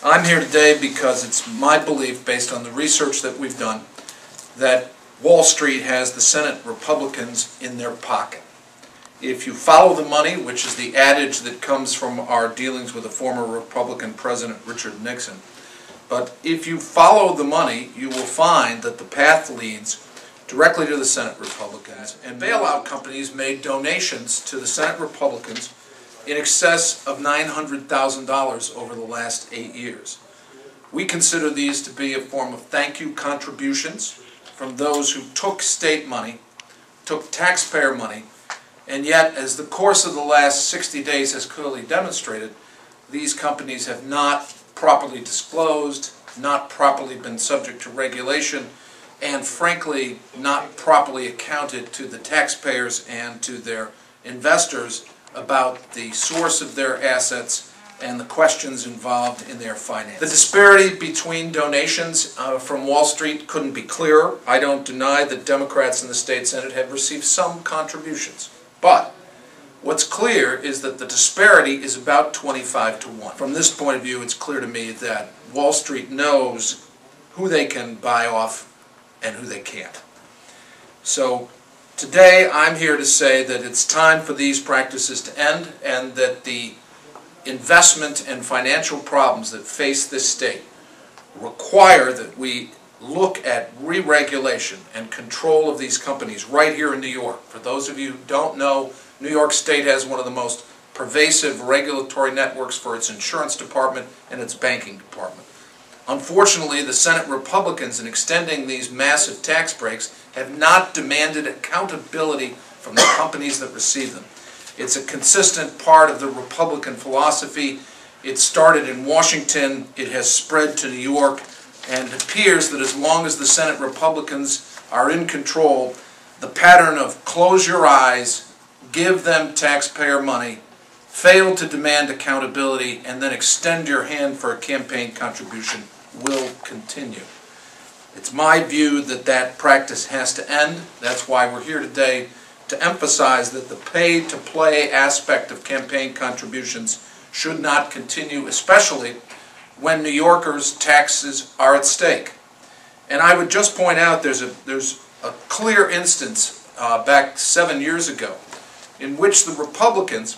I'm here today because it's my belief, based on the research that we've done, that Wall Street has the Senate Republicans in their pocket. If you follow the money, which is the adage that comes from our dealings with the former Republican President Richard Nixon, but if you follow the money, you will find that the path leads directly to the Senate Republicans. And bailout companies made donations to the Senate Republicans in excess of $900,000 over the last 8 years. We consider these to be a form of thank you contributions from those who took state money, took taxpayer money, and yet, as the course of the last 60 days has clearly demonstrated, these companies have not properly disclosed, not properly been subject to regulation, and frankly, not properly accounted to the taxpayers and to their investors about the source of their assets and the questions involved in their finance. The disparity between donations from Wall Street couldn't be clearer. I don't deny that Democrats in the state Senate have received some contributions. But what's clear is that the disparity is about 25-1. From this point of view, it's clear to me that Wall Street knows who they can buy off and who they can't. So today I'm here to say that it's time for these practices to end, and that the investment and financial problems that face this state require that we look at re-regulation and control of these companies right here in New York. For those of you who don't know, New York State has one of the most pervasive regulatory networks for its insurance department and its banking department. Unfortunately, the Senate Republicans, in extending these massive tax breaks, have not demanded accountability from the companies that receive them. It's a consistent part of the Republican philosophy. It started in Washington, it has spread to New York, and it appears that as long as the Senate Republicans are in control, the pattern of close your eyes, give them taxpayer money, fail to demand accountability, and then extend your hand for a campaign contribution will continue. It's my view that that practice has to end. That's why we're here today, to emphasize that the pay-to-play aspect of campaign contributions should not continue, especially when New Yorkers' taxes are at stake. And I would just point out there's a clear instance back 7 years ago in which the Republicans,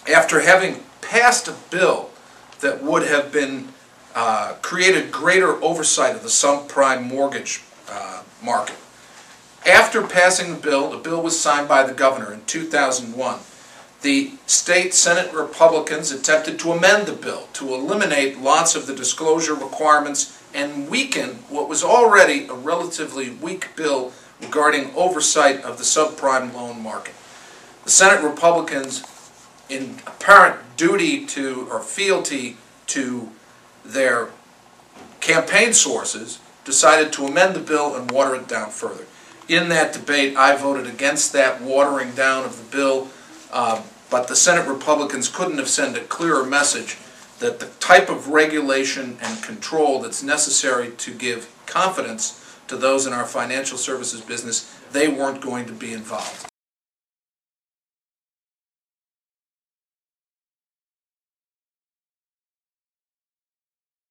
after having passed a bill that would have been created greater oversight of the subprime mortgage market, after passing the bill was signed by the governor in 2001. The state Senate Republicans attempted to amend the bill to eliminate lots of the disclosure requirements and weaken what was already a relatively weak bill regarding oversight of the subprime loan market. The Senate Republicans, in apparent duty to or fealty to their campaign sources, decided to amend the bill and water it down further. In that debate, I voted against that watering down of the bill, but the Senate Republicans couldn't have sent a clearer message that the type of regulation and control that's necessary to give confidence to those in our financial services business, they weren't going to be involved.